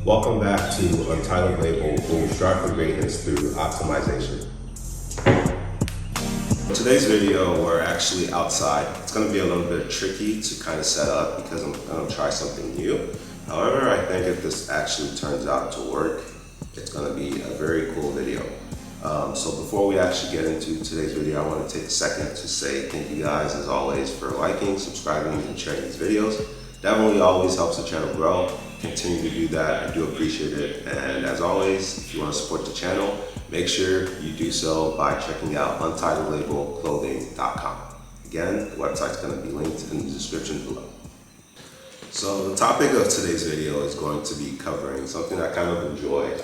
Welcome back to Untitled Label, where we strive for greatness through optimization. In today's video, we're actually outside. It's going to be a little bit tricky to kind of set up because I'm going to try something new. However, I think if this actually turns out to work, it's going to be a very cool video. So before we actually get into today's video, I want to take a second to say thank you guys as always for liking, subscribing, and sharing these videos. Definitely always helps the channel grow. Continue to do that. I do appreciate it. And as always, if you want to support the channel, make sure you do so by checking out untitledlabelclothing.com. Again, the website's going to be linked in the description below. So the topic of today's video is going to be covering something I kind of enjoy.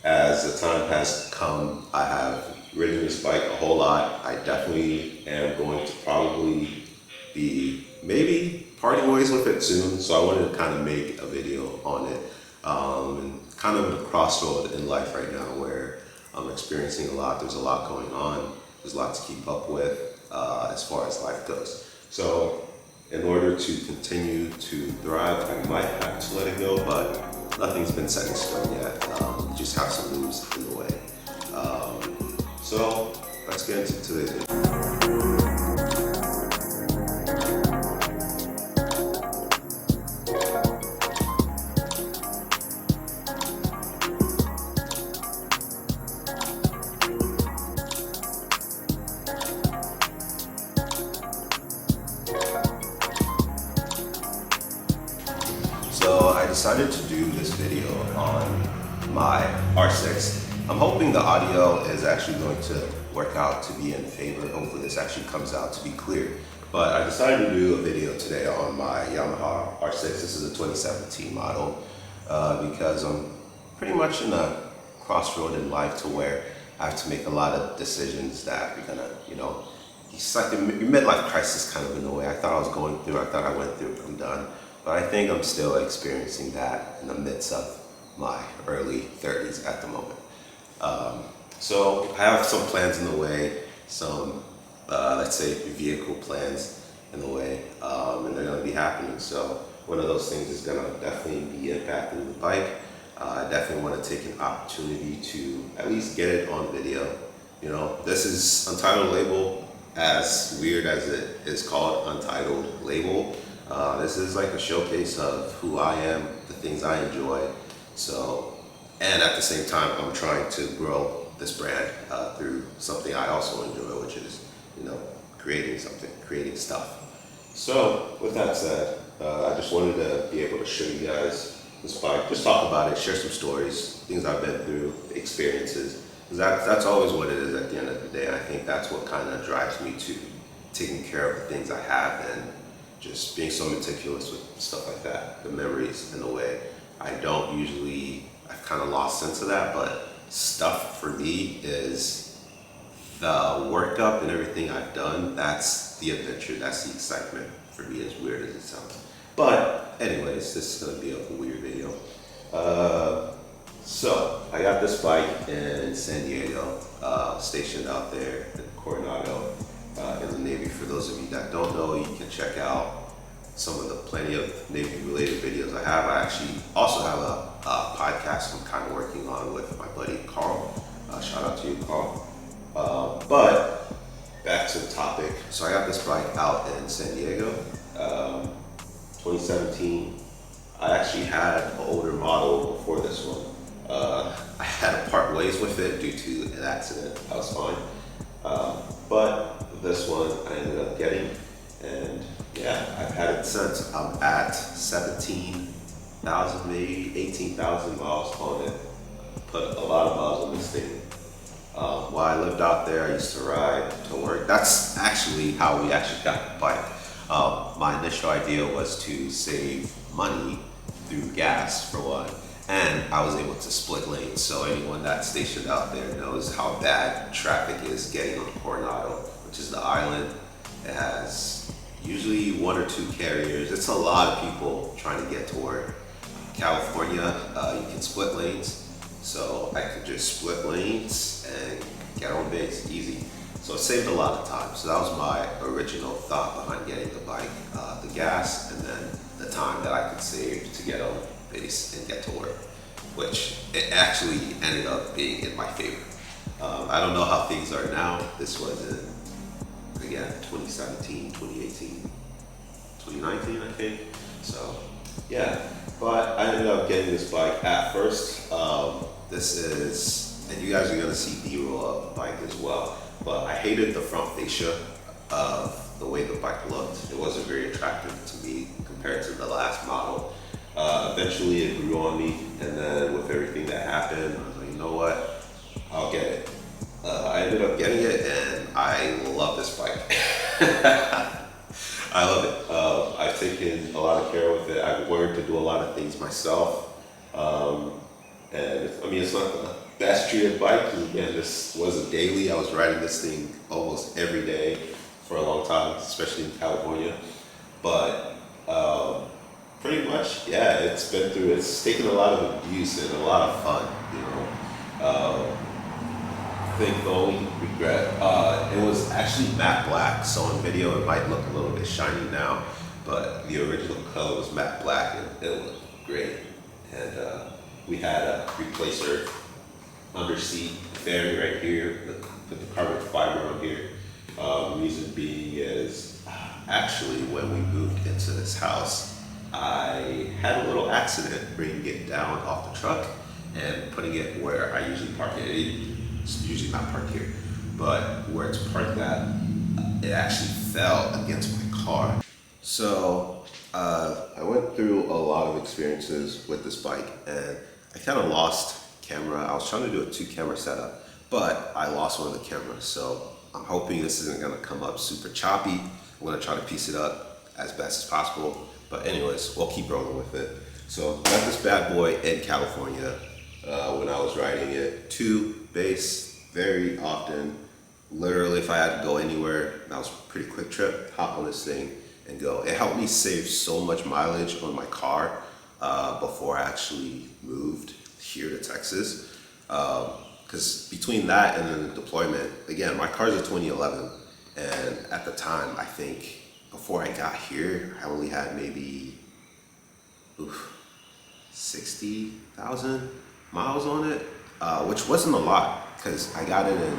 As the time has come, I have ridden this bike a whole lot. I definitely am going to probably be maybe parting ways with it soon. So I wanted to kind of make a video on it. And kind of at a crossroad in life right now where I'm experiencing a lot. There's a lot going on. There's a lot to keep up with as far as life goes. So in order to continue to thrive, I might have to let it go, but nothing's been set in stone yet. Just have some moves in the way. So let's get into today's video. So I decided to do this video on my R6. I'm hoping the audio is actually going to work out to be in favor. Hopefully this actually comes out to be clear. But I decided to do a video today on my Yamaha R6. This is a 2017 model because I'm pretty much in a crossroad in life to where I have to make a lot of decisions that are gonna, it's like a midlife crisis kind of in a way. I thought I was going through, I thought I went through, I'm done. But I think I'm still experiencing that in the midst of my early 30s at the moment. So I have some plans in the way, some, let's say, vehicle plans in the way, and they're going to be happening. So one of those things is going to definitely be impacting the bike. I definitely want to take an opportunity to at least get it on video. This is Untitled Label, as weird as it is called, Untitled Label. This is like a showcase of who I am, the things I enjoy. So, and at the same time, I'm trying to grow this brand through something I also enjoy, which is, creating something, creating stuff. So, with that said, I just wanted to be able to show you guys this bike, just talk about it, share some stories, things I've been through, experiences. Because that's always what it is at the end of the day. And I think that's what kind of drives me to taking care of the things I have and just being so meticulous with stuff like that, the memories in a way. I've kind of lost sense of that, but stuff for me is the workup and everything I've done. That's the adventure, that's the excitement for me, as weird as it sounds. But anyways, this is gonna be a weird video. So I got this bike in San Diego, stationed out there in Coronado. In the Navy. For those of you that don't know, you can check out some of the plenty of Navy related videos I have. I actually also have a podcast I'm kind of working on with my buddy Carl. Shout out to you, Carl. But back to the topic. So I got this bike out in San Diego, 2017. I actually had an older model before this one. I had to part ways with it due to an accident. That was fine. But this one I ended up getting, and yeah, I've had it since. I'm at 17,000, maybe 18,000 miles on it. Put a lot of miles on this thing. While I lived out there, I used to ride to work. That's actually how we actually got the bike. My initial idea was to save money through gas, for one. And I was able to split lanes, so anyone that's stationed out there knows how bad traffic is getting on Coronado, which is the island. It has usually one or two carriers. It's a lot of people trying to get to work. California, you can split lanes, so I could just split lanes and get on base, easy. So it saved a lot of time. So that was my original thought behind getting the bike, the gas, and then the time that I could save to get on video. space and get to work, which it actually ended up being in my favor. I don't know how things are now. This was in, again, 2017, 2018, 2019, I think. So yeah, but I ended up getting this bike at first. This is, and you guys are gonna see B-roll of the bike as well, but I hated the front fascia of the way the bike looked. It wasn't very attractive to me compared to the last model. Eventually it grew on me, and then with everything that happened, I was like, you know what, I'll get it. I ended up getting it, and I love this bike. I love it. I've taken a lot of care with it. I've learned to do a lot of things myself. And I mean, it's not the best treated bike, because again, this wasn't daily. I was riding this thing almost every day for a long time, especially in California. But pretty much, yeah, it's taken a lot of abuse and a lot of fun, you know. I think the only regret, it was actually matte black, so in video it might look a little bit shiny now, but the original color was matte black and it looked great. And we had a replacer under seat fairing right here, put the carbon fiber on here. Reason being is, actually when we moved into this house, I had a little accident bringing it down off the truck and putting it where I usually park it. It's usually not parked here, but where it's parked at, it actually fell against my car. So I went through a lot of experiences with this bike, and I kind of lost camera. I was trying to do a 2-camera setup, but I lost one of the cameras. So I'm hoping this isn't gonna come up super choppy. I'm gonna try to piece it up as best as possible. But anyways, we'll keep rolling with it. So got this bad boy in California when I was riding it to base very often. Literally, if I had to go anywhere, that was a pretty quick trip, hop on this thing and go. It helped me save so much mileage on my car before I actually moved here to Texas. Because between that and then the deployment, again, my car's a 2011, and at the time, I think before I got here, I only had maybe 60,000 miles on it, which wasn't a lot, because I got it in,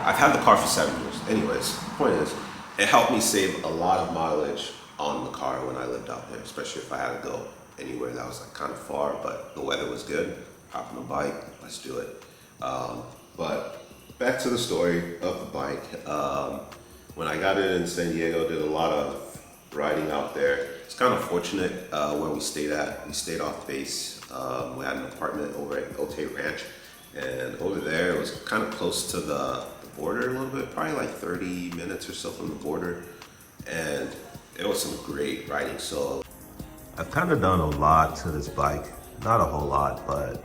I've had the car for 7 years. Anyways, point is, it helped me save a lot of mileage on the car when I lived out there, especially if I had to go anywhere that was like kind of far, but the weather was good. Hop on the bike, let's do it. But back to the story of the bike. When I got it in San Diego, did a lot of riding out there. It's kind of fortunate where we stayed at. We stayed off base. We had an apartment over at Otay Ranch, and over there it was kind of close to the border a little bit, probably like 30 minutes or so from the border, and it was some great riding. So I've kind of done a lot to this bike, not a whole lot, but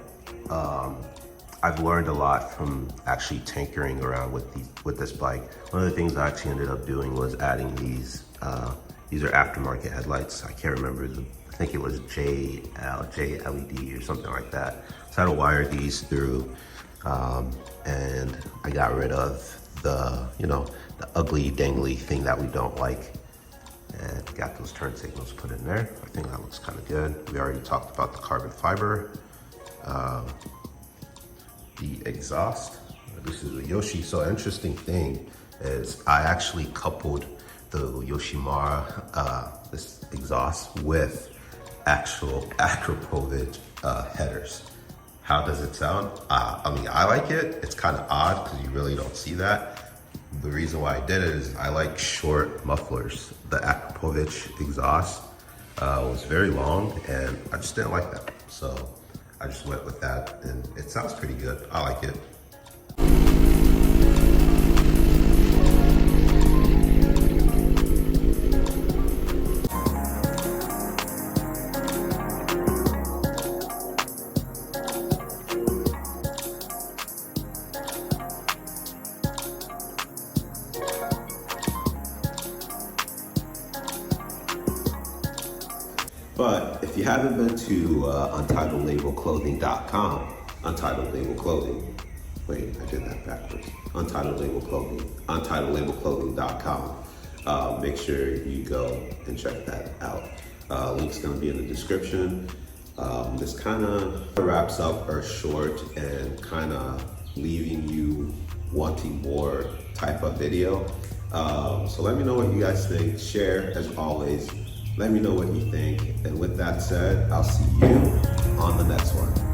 I've learned a lot from actually tinkering around with this bike. One of the things I actually ended up doing was adding these are aftermarket headlights. I can't remember, I think it was JLED or something like that. So I had to wire these through, and I got rid of the ugly dangly thing that we don't like, and got those turn signals put in there. I think that looks kind of good. We already talked about the carbon fiber. The exhaust, this is a Yoshi. So interesting thing is I actually coupled the Yoshimura this exhaust with actual Akrapovic headers. How does it sound? I mean, I like it. It's kind of odd because you really don't see that. The reason why I did it is I like short mufflers. The Akrapovic exhaust was very long, and I just didn't like that. So I just went with that, and it sounds pretty good. I like it. But if you haven't been to untitledlabelclothing.com, Untitled Label Clothing, wait, I did that backwards. Untitled Label Clothing, untitledlabelclothing.com. Make sure you go and check that out. Link's gonna be in the description. This kind of wraps up our short and kind of leaving you wanting more type of video. So let me know what you guys think. Share as always. Let me know what you think. And with that said, I'll see you on the next one.